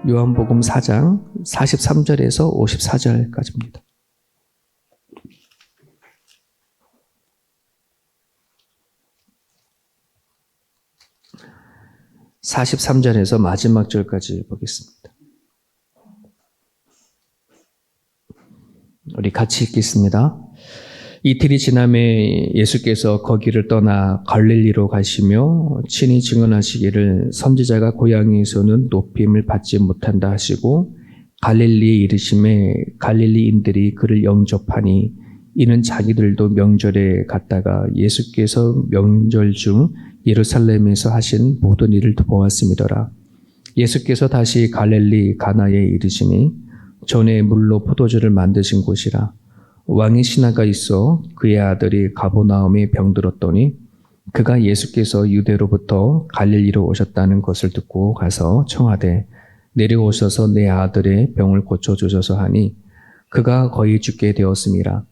요한복음 4장 43절에서 54절까지입니다. (43절에서) 마지막 절까지 보겠습니다. 우리 같이 읽겠습니다. 이틀이 지남에 예수께서 거기를 떠나 갈릴리로 가시며 친히 증언하시기를 선지자가 고향에서는 높임을 받지 못한다 하시고 갈릴리에 이르심에 갈릴리인들이 그를 영접하니 이는 자기들도 명절에 갔다가 예수께서 명절 중 예루살렘에서 하신 모든 일을 보았음이더라. 예수께서 다시 갈릴리 가나에 이르시니 전에 물로 포도주를 만드신 곳이라. 왕의 신하가 있어 그의 아들이 가버나움에 병들었더니 그가 예수께서 유대로부터 갈릴리로 오셨다는 것을 듣고 가서 청하되 내려오셔서 내 아들의 병을 고쳐주소서 하니 그가 거의 죽게 되었음이라.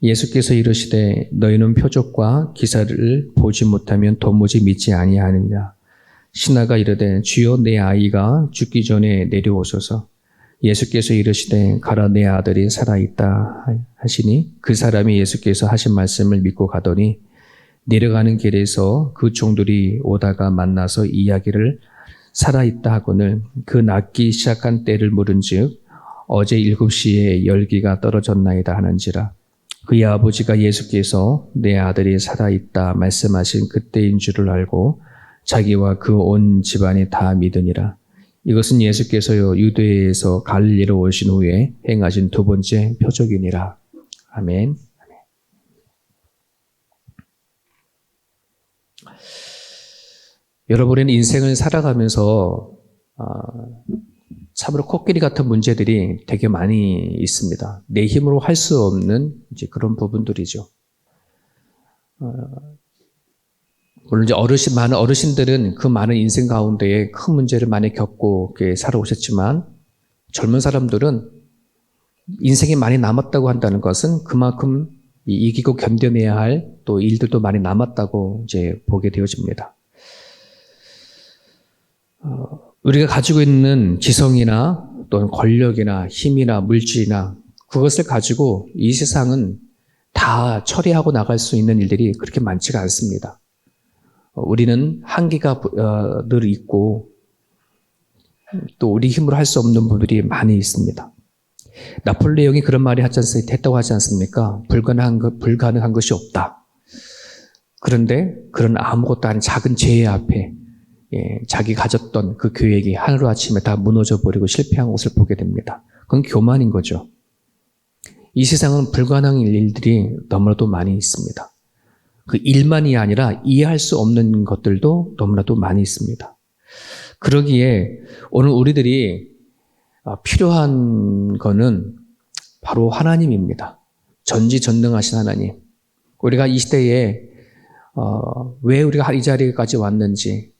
예수께서 이르시되 너희는 표적과 기사를 보지 못하면 도무지 믿지 아니하느냐. 신하가 이르되 주여 내 아이가 죽기 전에 내려오소서. 예수께서 이르시되 가라 내 아들이 살아있다 하시니 그 사람이 예수께서 하신 말씀을 믿고 가더니 내려가는 길에서 그 종들이 오다가 만나서 이야기를 살아있다 하거늘 그 낫기 시작한 때를 물은즉 어제 7시에 열기가 떨어졌나이다 하는지라. 그의 아버지가 예수께서 내 아들이 살아있다 말씀하신 그때인 줄을 알고 자기와 그 온 집안이 다 믿으니라. 이것은 예수께서 유대에서 갈릴리로 오신 후에 행하신 두 번째 표적이니라. 아멘. 여러분은 인생을 살아가면서 참으로 코끼리 같은 문제들이 되게 많이 있습니다. 내 힘으로 할 수 없는 이제 그런 부분들이죠. 물론 이제 많은 어르신들은 그 많은 인생 가운데에 큰 문제를 많이 겪고 살아오셨지만 젊은 사람들은 인생이 많이 남았다고 한다는 것은 그만큼 이기고 견뎌내야 할 또 일들도 많이 남았다고 이제 보게 되어집니다. 우리가 가지고 있는 지성이나 또는 권력이나 힘이나 물질이나 그것을 가지고 이 세상은 다 처리하고 나갈 수 있는 일들이 그렇게 많지가 않습니다. 우리는 한계가 늘 있고 또 우리 힘으로 할 수 없는 부분들이 많이 있습니다. 나폴레옹이 그런 말이 했다고 하지 않습니까? 불가능한 것이 없다. 그런데 그런 아무것도 아닌 작은 죄 앞에 자기 가졌던 그 계획이 하루아침에 다 무너져버리고 실패한 것을 보게 됩니다. 그건 교만인 거죠. 이 세상은 불가능한 일들이 너무나도 많이 있습니다. 그 일만이 아니라 이해할 수 없는 것들도 너무나도 많이 있습니다. 그러기에 오늘 우리들이 필요한 거는 바로 하나님입니다. 전지전능하신 하나님. 우리가 이 시대에 왜 우리가 이 자리까지 왔는지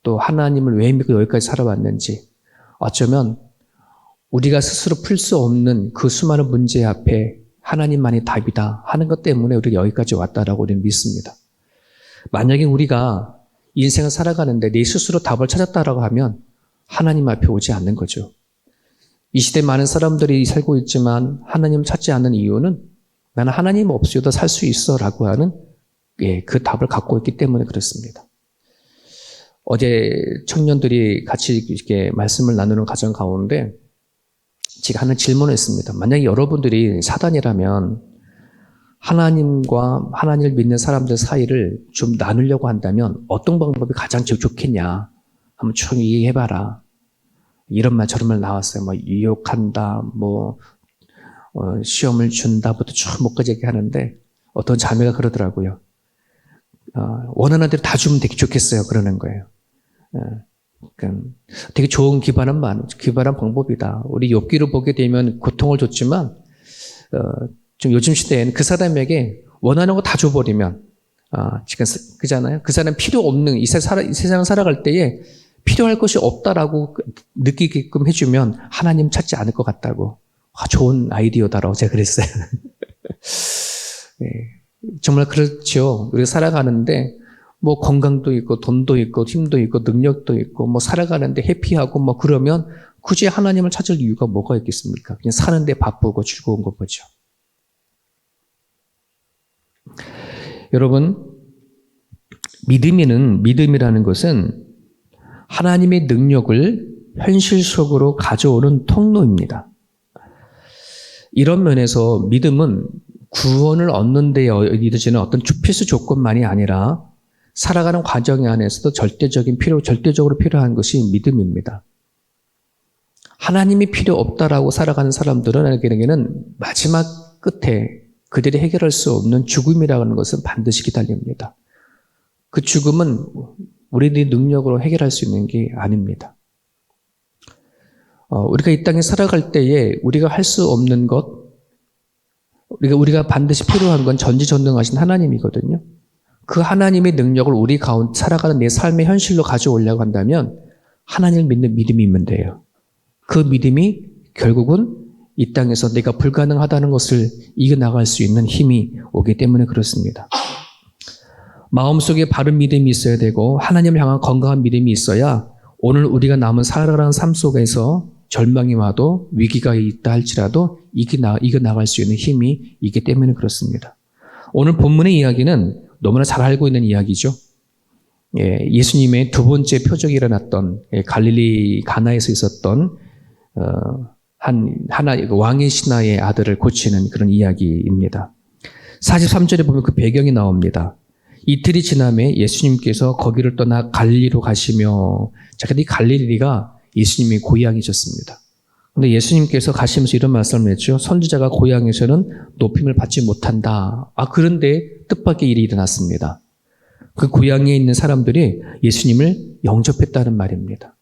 또 하나님을 왜 믿고 여기까지 살아왔는지 어쩌면 우리가 스스로 풀 수 없는 그 수많은 문제 앞에 하나님만이 답이다 하는 것 때문에 우리가 여기까지 왔다라고 우리는 믿습니다. 만약에 우리가 인생을 살아가는데 내 스스로 답을 찾았다라고 하면 하나님 앞에 오지 않는 거죠. 이 시대 많은 사람들이 살고 있지만 하나님 찾지 않는 이유는 나는 하나님 없이도 살 수 있어 라고 하는 그 답을 갖고 있기 때문에 그렇습니다. 어제 청년들이 같이 이렇게 말씀을 나누는 과정 가운데 제가 하는 질문을 했습니다. 만약에 여러분들이 사단이라면 하나님과 하나님을 믿는 사람들 사이를 좀 나누려고 한다면 어떤 방법이 가장 좋겠냐? 한번 쭉 얘기해봐라. 이런 말 저런 말 나왔어요. 유혹한다, 시험을 준다부터 쭉 목까지 얘기하는데 어떤 자매가 그러더라고요. 원하는 대로 다 주면 되게 좋겠어요. 그러는 거예요. 그러니까 되게 좋은 기발한 방법이다. 우리 욥기를 보게 되면 고통을 줬지만 좀 요즘 시대에는 그 사람에게 원하는 거 다 줘버리면 지금 그잖아요. 그 사람 필요 없는 이 세상을 살아갈 때에 필요할 것이 없다라고 느끼게끔 해주면 하나님 찾지 않을 것 같다고. 좋은 아이디어다라고 제가 그랬어요. 네, 정말 그렇죠. 우리가 살아가는데 건강도 있고 돈도 있고 힘도 있고 능력도 있고 살아가는데 해피하고 그러면 굳이 하나님을 찾을 이유가 뭐가 있겠습니까? 그냥 사는데 바쁘고 즐거운 것 보죠. 여러분, 믿음이라는 것은 하나님의 능력을 현실 속으로 가져오는 통로입니다. 이런 면에서 믿음은 구원을 얻는 데 이루어지는 어떤 필수 조건만이 아니라 살아가는 과정 안에서도 절대적으로 필요한 것이 믿음입니다. 하나님이 필요 없다라고 살아가는 사람들에게는 마지막 끝에 그들이 해결할 수 없는 죽음이라는 것은 반드시 기다립니다. 그 죽음은 우리들의 능력으로 해결할 수 있는 게 아닙니다. 우리가 이 땅에 살아갈 때에 우리가 할 수 없는 것, 우리가 반드시 필요한 건 전지전능하신 하나님이거든요. 그 하나님의 능력을 우리 가운데 살아가는 내 삶의 현실로 가져오려고 한다면 하나님을 믿는 믿음이면 돼요. 그 믿음이 결국은 이 땅에서 내가 불가능하다는 것을 이겨나갈 수 있는 힘이 오기 때문에 그렇습니다. 마음속에 바른 믿음이 있어야 되고 하나님을 향한 건강한 믿음이 있어야 오늘 우리가 남은 살아가는 삶 속에서 절망이 와도 위기가 있다 할지라도 이겨나갈 수 있는 힘이 있기 때문에 그렇습니다. 오늘 본문의 이야기는 너무나 잘 알고 있는 이야기죠. 예수님의 두 번째 표적이 일어났던 갈릴리 가나에서 있었던 왕의 신하의 아들을 고치는 그런 이야기입니다. 43절에 보면 그 배경이 나옵니다. 이틀이 지남에 예수님께서 거기를 떠나 갈릴리로 가시며, 자, 근데 이 갈릴리가 예수님의 고향이셨습니다. 근데 예수님께서 가시면서 이런 말씀을 했죠. 선지자가 고향에서는 높임을 받지 못한다. 그런데 뜻밖의 일이 일어났습니다. 그 고향에 있는 사람들이 예수님을 영접했다는 말입니다.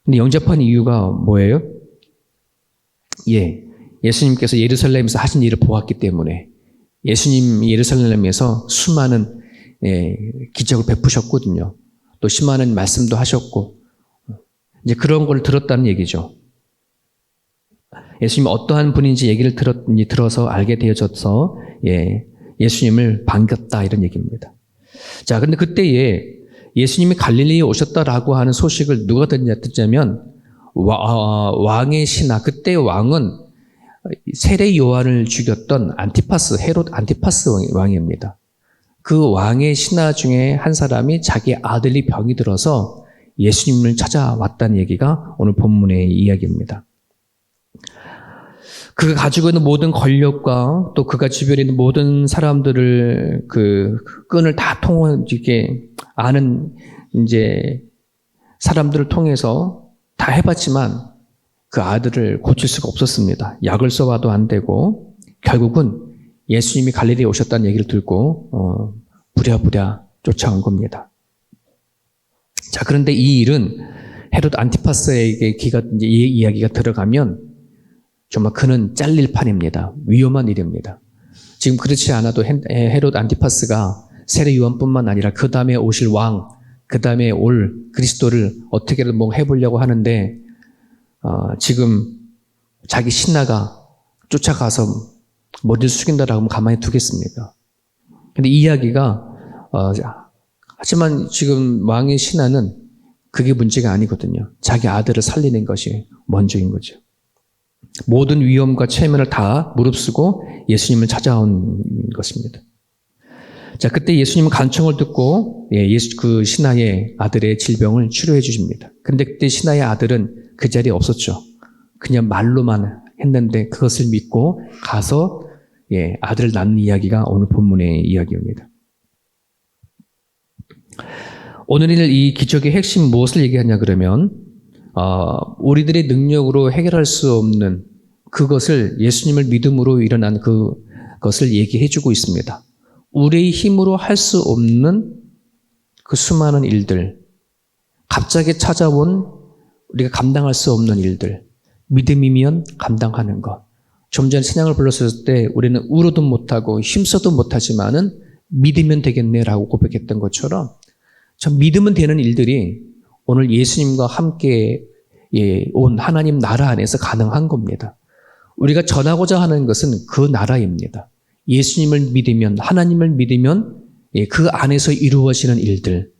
근데 영접한 이유가 뭐예요? 예수님께서 예루살렘에서 하신 일을 보았기 때문에 예수님 예루살렘에서 수많은 기적을 베푸셨거든요. 또 수많은 말씀도 하셨고 이제 그런 걸 들었다는 얘기죠. 예수님이 어떠한 분인지 얘기를 들어서 알게 되어져서 예수님을 반겼다 이런 얘기입니다. 자, 근데 그때에 예수님이 갈릴리에 오셨다라고 하는 소식을 누가 듣냐면 왕의 신하, 그때 왕은 세례 요한을 죽였던 헤롯 안티파스 왕입니다. 그 왕의 신하 중에 한 사람이 자기 아들이 병이 들어서 예수님을 찾아왔다는 얘기가 오늘 본문의 이야기입니다. 그가 가지고 있는 모든 권력과 또 그가 주변에 있는 모든 사람들을 그 끈을 다 통하게 아는 이제 사람들을 통해서 다 해봤지만 그 아들을 고칠 수가 없었습니다. 약을 써봐도 안 되고 결국은 예수님이 갈릴리에 오셨다는 얘기를 듣고 부랴부랴 쫓아온 겁니다. 자, 그런데 이 일은 헤롯 안티파스에게 이 이야기가 들어가면 정말 그는 잘릴 판입니다. 위험한 일입니다. 지금 그렇지 않아도 헤롯 안티파스가 세례 요한뿐만 아니라 그 다음에 오실 왕, 그 다음에 올 그리스도를 어떻게든 뭐 해보려고 하는데 지금 자기 신하가 쫓아가서 머리를 숙인다라고 하면 가만히 두겠습니까? 근데 이 이야기가 하지만 지금 왕의 신하는 그게 문제가 아니거든요. 자기 아들을 살리는 것이 먼저인 거죠. 모든 위험과 체면을 다 무릅쓰고 예수님을 찾아온 것입니다. 자, 그때 예수님은 간청을 듣고 그 신하의 아들의 질병을 치료해 주십니다. 근데 그때 신하의 아들은 그 자리에 없었죠. 그냥 말로만 했는데 그것을 믿고 가서 아들을 낳는 이야기가 오늘 본문의 이야기입니다. 오늘 이 기적의 핵심 무엇을 얘기하냐 그러면 우리들의 능력으로 해결할 수 없는 그것을 예수님을 믿음으로 일어난 그것을 얘기해 주고 있습니다. 우리의 힘으로 할 수 없는 그 수많은 일들, 갑자기 찾아온 우리가 감당할 수 없는 일들, 믿음이면 감당하는 것. 좀 전에 신앙을 불렀을 때 우리는 울어도 못하고 힘써도 못하지만은 믿으면 되겠네라고 고백했던 것처럼 참 믿으면 되는 일들이 오늘 예수님과 함께 온 하나님 나라 안에서 가능한 겁니다. 우리가 전하고자 하는 것은 그 나라입니다. 예수님을 믿으면, 하나님을 믿으면 그 안에서 이루어지는 일들,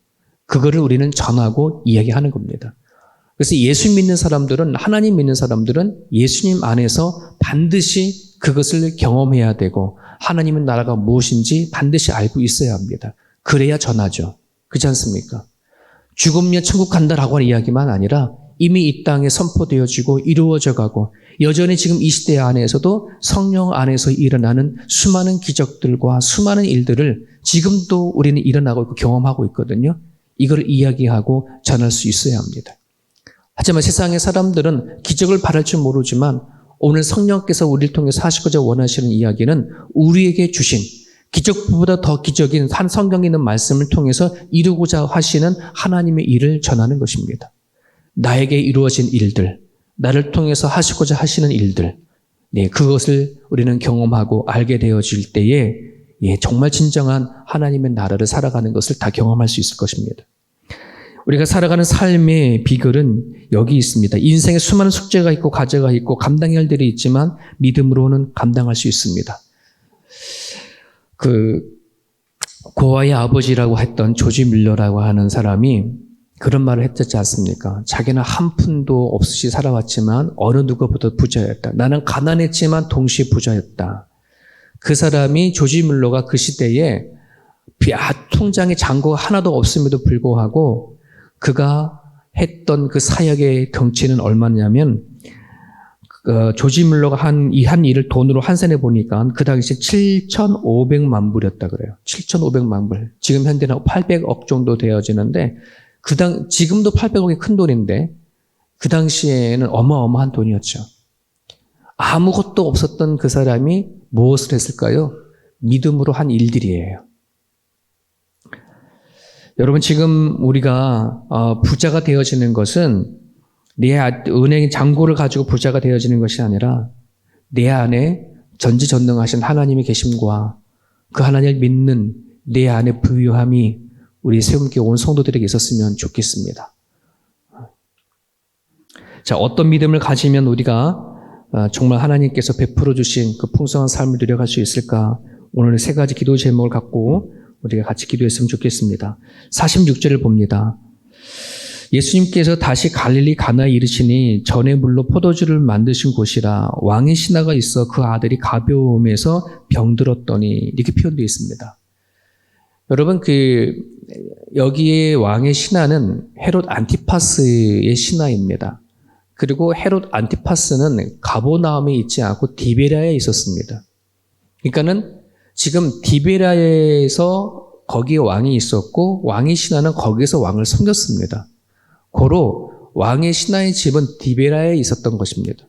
그거를 우리는 전하고 이야기하는 겁니다. 그래서 예수 믿는 사람들은, 하나님 믿는 사람들은 예수님 안에서 반드시 그것을 경험해야 되고 하나님의 나라가 무엇인지 반드시 알고 있어야 합니다. 그래야 전하죠. 그렇지 않습니까? 죽으면 천국 간다라고 하는 이야기만 아니라 이미 이 땅에 선포되어지고 이루어져 가고 여전히 지금 이 시대 안에서도 성령 안에서 일어나는 수많은 기적들과 수많은 일들을 지금도 우리는 일어나고 있고 경험하고 있거든요. 이걸 이야기하고 전할 수 있어야 합니다. 하지만 세상의 사람들은 기적을 바랄 줄 모르지만 오늘 성령께서 우리를 통해서 하시고자 원하시는 이야기는 우리에게 주신 기적보다 더 기적인 한 성경에 있는 말씀을 통해서 이루고자 하시는 하나님의 일을 전하는 것입니다. 나에게 이루어진 일들, 나를 통해서 하시고자 하시는 일들, 그것을 우리는 경험하고 알게 되어질 때에 정말 진정한 하나님의 나라를 살아가는 것을 다 경험할 수 있을 것입니다. 우리가 살아가는 삶의 비결은 여기 있습니다. 인생에 수많은 숙제가 있고 과제가 있고 감당해야 할 일이 있지만 믿음으로는 감당할 수 있습니다. 고아의 아버지라고 했던 조지 밀러라고 하는 사람이 그런 말을 했지 않습니까? 자기는 한 푼도 없이 살아왔지만 어느 누구보다 부자였다. 나는 가난했지만 동시에 부자였다. 그 사람이 조지 밀러가 그 시대에 통장에 잔고가 하나도 없음에도 불구하고 그가 했던 그 사역의 덩치는 얼마냐면 조지 밀러가 한 일을 돈으로 환산해 보니까 그 당시 7,500만 불이었다 그래요. 7,500만 불. 지금 현재는 800억 정도 되어지는데 지금도 800억이 큰 돈인데 그 당시에는 어마어마한 돈이었죠. 아무것도 없었던 그 사람이 무엇을 했을까요? 믿음으로 한 일들이에요. 여러분 지금 우리가 부자가 되어지는 것은 내 은행 잔고를 가지고 부자가 되어지는 것이 아니라 내 안에 전지전능하신 하나님의 계심과 그 하나님을 믿는 내 안에 부유함이 우리 세움교회 온 성도들에게 있었으면 좋겠습니다. 자, 어떤 믿음을 가지면 우리가 정말 하나님께서 베풀어 주신 그 풍성한 삶을 누려갈 수 있을까? 오늘 세 가지 기도 제목을 갖고 우리가 같이 기도했으면 좋겠습니다. 46절을 봅니다. 예수님께서 다시 갈릴리 가나에 이르시니 전에 물로 포도주를 만드신 곳이라 왕의 신하가 있어 그 아들이 가벼움에서 병들었더니 이렇게 표현되어 있습니다. 여러분 여기에 왕의 신하는 헤롯 안티파스의 신하입니다. 그리고 헤롯 안티파스는 가버나움에 있지 않고 디베랴에 있었습니다. 그러니까는 지금 디베랴에서 거기에 왕이 있었고 왕의 신하는 거기에서 왕을 섬겼습니다. 고로 왕의 신하의 집은 디베랴에 있었던 것입니다.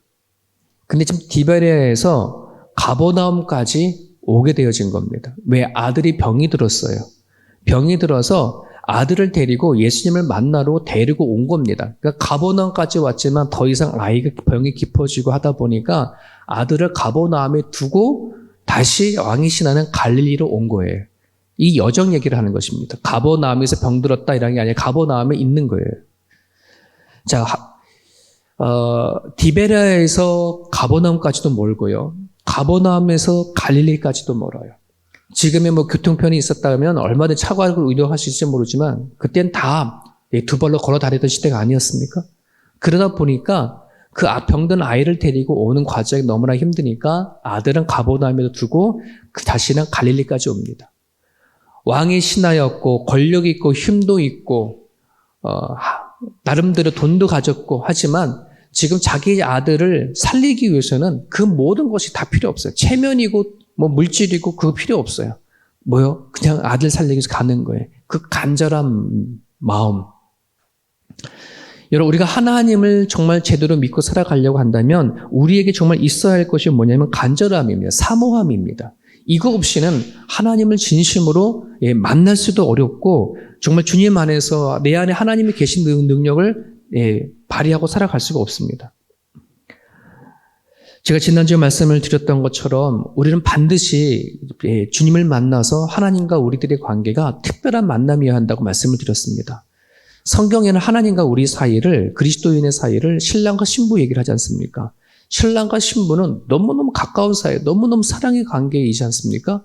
근데 지금 디베랴에서 가버나움까지 오게 되어진 겁니다. 왜? 아들이 병이 들었어요. 병이 들어서 아들을 데리고 예수님을 만나러 데리고 온 겁니다. 그러니까 가버나움까지 왔지만 더 이상 아이가 병이 깊어지고 하다 보니까 아들을 가버나움에 두고 다시 왕의 신하는 갈릴리로 온 거예요. 이 여정 얘기를 하는 것입니다. 가버나움에서 병들었다 이런 게 아니라 가버나움에 있는 거예요. 자, 디베랴에서 가버나움까지도 멀고요. 가버나움에서 갈릴리까지도 멀어요. 지금의 교통편이 있었다면 얼마든지 차관을 이동할 수 있을지 모르지만 그때는 다 두 발로 걸어 다니던 시대가 아니었습니까? 그러다 보니까 그 병든 아이를 데리고 오는 과정이 너무나 힘드니까 아들은 가버나움에 두고 다시는 갈릴리까지 옵니다. 왕의 신하였고 권력이 있고 힘도 있고 나름대로 돈도 가졌고 하지만 지금 자기 아들을 살리기 위해서는 그 모든 것이 다 필요 없어요. 체면이고 물질이고 그거 필요 없어요. 그냥 아들 살리기 위해서 가는 거예요. 그 간절한 마음. 여러분 우리가 하나님을 정말 제대로 믿고 살아가려고 한다면 우리에게 정말 있어야 할 것이 뭐냐면 간절함입니다. 사모함입니다. 이거 없이는 하나님을 진심으로 만날 수도 어렵고 정말 주님 안에서 내 안에 하나님이 계신 능력을 발휘하고 살아갈 수가 없습니다. 제가 지난주에 말씀을 드렸던 것처럼 우리는 반드시 주님을 만나서 하나님과 우리들의 관계가 특별한 만남이어야 한다고 말씀을 드렸습니다. 성경에는 하나님과 우리 사이를 그리스도인의 사이를 신랑과 신부 얘기를 하지 않습니까? 신랑과 신부는 너무너무 가까운 사이, 너무너무 사랑의 관계이지 않습니까?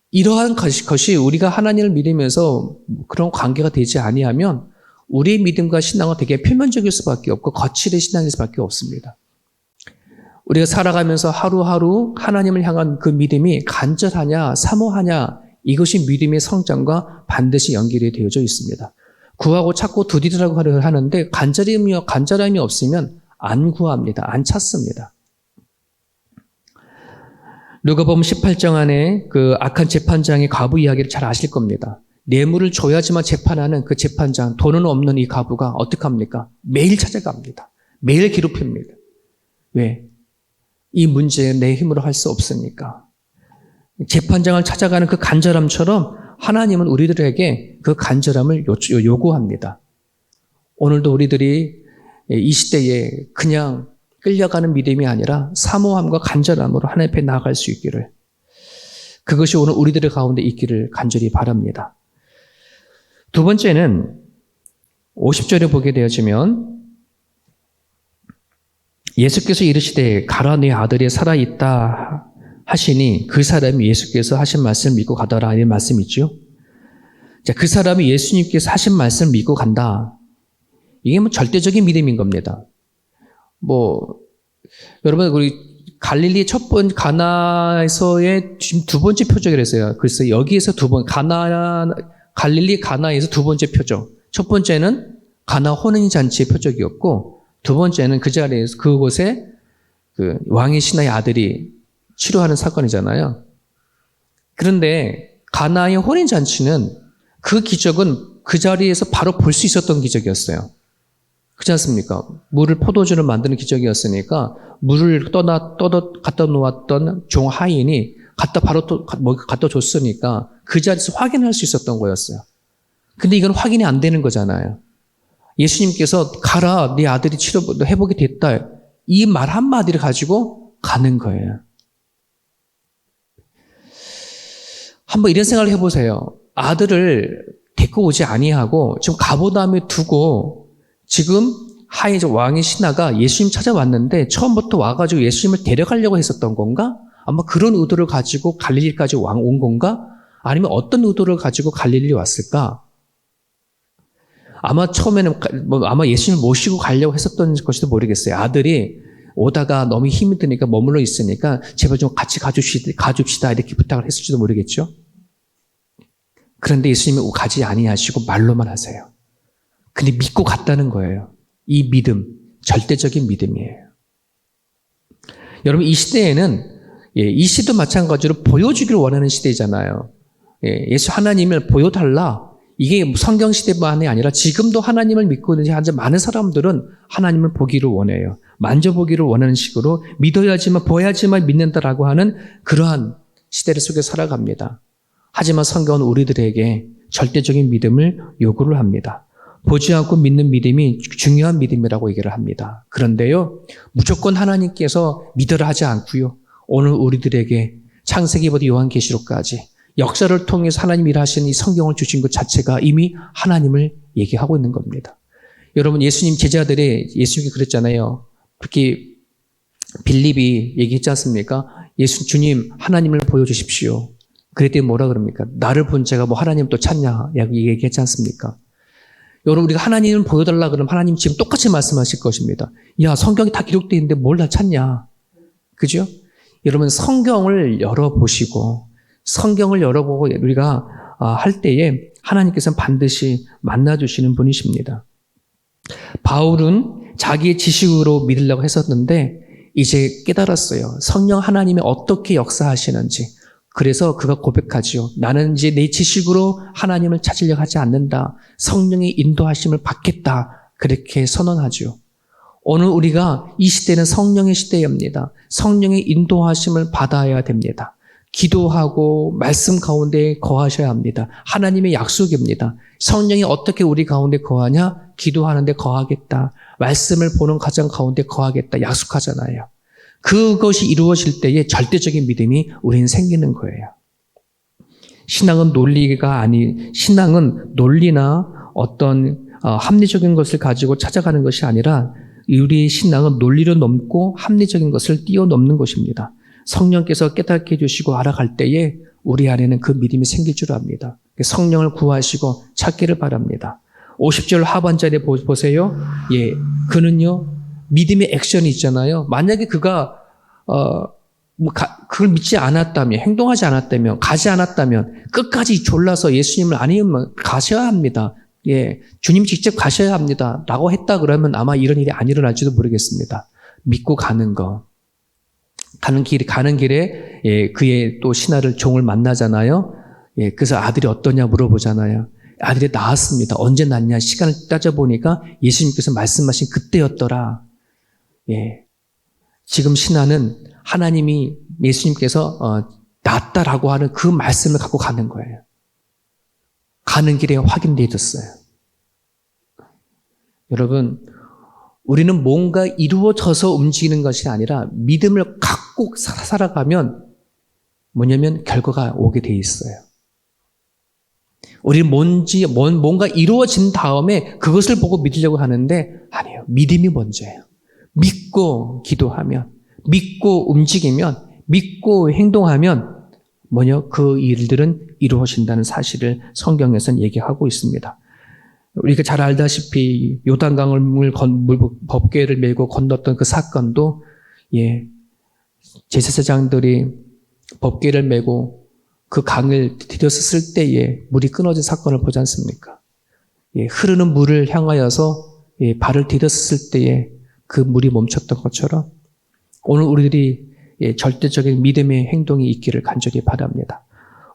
이러한 것이 우리가 하나님을 믿으면서 그런 관계가 되지 아니하면 우리의 믿음과 신앙은 되게 표면적일 수밖에 없고 거칠은 신앙일 수밖에 없습니다. 우리가 살아가면서 하루하루 하나님을 향한 그 믿음이 간절하냐 사모하냐 이것이 믿음의 성장과 반드시 연결이 되어져 있습니다. 구하고 찾고 두드리라고 하는데 간절함이 없으면 안 구합니다. 안 찾습니다. 누가복음 18장 안에 그 악한 재판장의 과부 이야기를 잘 아실 겁니다. 뇌물을 줘야지만 재판하는 그 재판장, 돈은 없는 이 과부가 어떻게 합니까? 매일 찾아갑니다. 매일 괴롭힙니다. 왜? 이 문제에 내 힘으로 할 수 없으니까. 재판장을 찾아가는 그 간절함처럼 하나님은 우리들에게 그 간절함을 요구합니다. 오늘도 우리들이 이 시대에 그냥 끌려가는 믿음이 아니라 사모함과 간절함으로 하나님 앞에 나아갈 수 있기를, 그것이 오늘 우리들의 가운데 있기를 간절히 바랍니다. 두 번째는 50절에 보게 되어지면 예수께서 이르시되 가라 네 아들이 살아있다 하시니 그 사람이 예수께서 하신 말씀을 믿고 가더라 이런 말씀이 있죠. 자, 그 사람이 예수님께서 하신 말씀을 믿고 간다. 이게 뭐 절대적인 믿음인 겁니다. 여러분, 우리 갈릴리 가나에서의 지금 두 번째 표적이랬어요. 그래서 여기에서 갈릴리 가나에서 두 번째 표적. 첫 번째는 가나 혼인잔치의 표적이었고, 두 번째는 그 자리에서 그곳에 그 왕의 신하의 아들이 치료하는 사건이잖아요. 그런데 가나의 혼인잔치는 그 기적은 그 자리에서 바로 볼 수 있었던 기적이었어요. 그렇지 않습니까? 물을 포도주를 만드는 기적이었으니까 물을 갖다 놓았던 종 하인이 갖다 줬으니까 그 자리에서 확인할 수 있었던 거였어요. 근데 이건 확인이 안 되는 거잖아요. 예수님께서 가라, 네 아들이 회복이 됐다. 이 말 한마디를 가지고 가는 거예요. 한번 이런 생각을 해보세요. 아들을 데리고 오지 아니하고 지금 가버나움에 두고 지금 왕의 신하가 예수님 찾아왔는데 처음부터 와가지고 예수님을 데려가려고 했었던 건가? 아마 그런 의도를 가지고 갈릴리까지 온 건가? 아니면 어떤 의도를 가지고 갈릴리 왔을까? 아마 처음에는 아마 예수님을 모시고 가려고 했었던 것일지도 모르겠어요. 아들이 오다가 너무 힘이 드니까 머물러 있으니까 제발 좀 같이 가줍시다 이렇게 부탁을 했을지도 모르겠죠. 그런데 예수님이 가지 아니하시고 말로만 하세요. 근데 믿고 갔다는 거예요. 이 믿음, 절대적인 믿음이에요. 여러분, 이 시대에는 이 시대도 마찬가지로 보여주기를 원하는 시대잖아요. 예수 하나님을 보여달라. 이게 성경 시대만이 아니라 지금도 하나님을 믿고 있는 많은 사람들은 하나님을 보기를 원해요. 만져보기를 원하는 식으로 믿어야지만 보여야지만 믿는다라고 하는 그러한 시대를 속에 살아갑니다. 하지만 성경은 우리들에게 절대적인 믿음을 요구를 합니다. 보지 않고 믿는 믿음이 중요한 믿음이라고 얘기를 합니다. 그런데요, 무조건 하나님께서 믿으라 하지 않고요. 오늘 우리들에게 창세기부터 요한계시록까지 역사를 통해서 하나님 일하시는 이 성경을 주신 것 자체가 이미 하나님을 얘기하고 있는 겁니다. 여러분, 예수님 제자들이 예수님이 그랬잖아요. 그렇게 빌립이 얘기했지 않습니까? 주님 하나님을 보여주십시오. 그랬더니 뭐라 그럽니까? 나를 본 자가 뭐 하나님 또 찾냐? 얘기했지 않습니까? 여러분, 우리가 하나님을 보여달라 그러면 하나님 지금 똑같이 말씀하실 것입니다. 야, 성경이 다 기록되어 있는데 뭘 다 찾냐? 그죠? 여러분, 성경을 열어보시고 성경을 열어보고 우리가 할 때에 하나님께서는 반드시 만나주시는 분이십니다. 바울은 자기의 지식으로 믿으려고 했었는데 이제 깨달았어요. 성령 하나님이 어떻게 역사하시는지. 그래서 그가 고백하지요. 나는 이제 내 지식으로 하나님을 찾으려고 하지 않는다. 성령의 인도하심을 받겠다. 그렇게 선언하죠. 오늘 우리가 이 시대는 성령의 시대입니다. 성령의 인도하심을 받아야 됩니다. 기도하고 말씀 가운데 거하셔야 합니다. 하나님의 약속입니다. 성령이 어떻게 우리 가운데 거하냐? 기도하는데 거하겠다. 말씀을 보는 과정 가운데 거하겠다. 약속하잖아요. 그것이 이루어질 때에 절대적인 믿음이 우리는 생기는 거예요. 신앙은 신앙은 논리나 어떤 합리적인 것을 가지고 찾아가는 것이 아니라 우리의 신앙은 논리를 넘고 합리적인 것을 뛰어넘는 것입니다. 성령께서 깨닫게 해주시고 알아갈 때에 우리 안에는 그 믿음이 생길 줄 압니다. 성령을 구하시고 찾기를 바랍니다. 50절 하반절에 보세요. 예, 그는요 믿음의 액션이 있잖아요. 만약에 그가 그걸 믿지 않았다면, 행동하지 않았다면, 가지 않았다면, 끝까지 졸라서 예수님을 아니면 가셔야 합니다. 예, 주님 직접 가셔야 합니다. 라고 했다 그러면 아마 이런 일이 안 일어날지도 모르겠습니다. 믿고 가는 거. 가는 길에, 예, 그의 또 신하를 종을 만나잖아요. 예, 그래서 아들이 어떠냐 물어보잖아요. 아들이 낳았습니다. 언제 낳냐? 시간을 따져보니까 예수님께서 말씀하신 그때였더라. 예. 지금 신하는 하나님이 예수님께서 낫다라고 하는 그 말씀을 갖고 가는 거예요. 가는 길에 확인되어졌어요. 여러분, 우리는 뭔가 이루어져서 움직이는 것이 아니라 믿음을 갖고 살아가면 뭐냐면 결과가 오게 돼 있어요. 우리는 뭔가 이루어진 다음에 그것을 보고 믿으려고 하는데 아니에요. 믿음이 먼저예요. 믿고 기도하면, 믿고 움직이면, 믿고 행동하면 그 일들은 이루어진다는 사실을 성경에서는 얘기하고 있습니다. 우리가 잘 알다시피 요단강을 법궤를 메고 건넜던 그 사건도 예, 제사장들이 법궤를 메고 그 강을 들였었을 때에 물이 끊어진 사건을 보지 않습니까? 예, 흐르는 물을 향하여서 예, 발을 디뎠을 때에 그 물이 멈췄던 것처럼 오늘 우리들이 예, 절대적인 믿음의 행동이 있기를 간절히 바랍니다.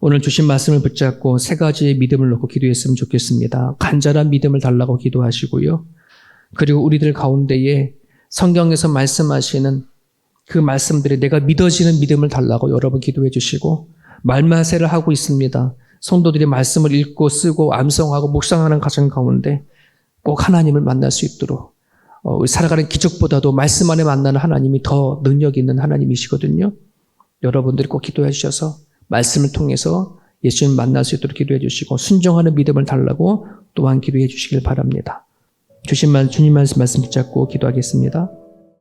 오늘 주신 말씀을 붙잡고 세 가지의 믿음을 놓고 기도했으면 좋겠습니다. 간절한 믿음을 달라고 기도하시고요. 그리고 우리들 가운데에 성경에서 말씀하시는 그 말씀들이 내가 믿어지는 믿음을 달라고 여러분 기도해 주시고 말마세를 하고 있습니다. 성도들이 말씀을 읽고 쓰고 암송하고 묵상하는 과정 가운데 꼭 하나님을 만날 수 있도록 살아가는 기적보다도 말씀 안에 만나는 하나님이 더 능력 있는 하나님이시거든요. 여러분들이 꼭 기도해 주셔서 말씀을 통해서 예수님 만날 수 있도록 기도해 주시고 순종하는 믿음을 달라고 또한 기도해 주시길 바랍니다. 주님 말씀 붙잡고 기도하겠습니다.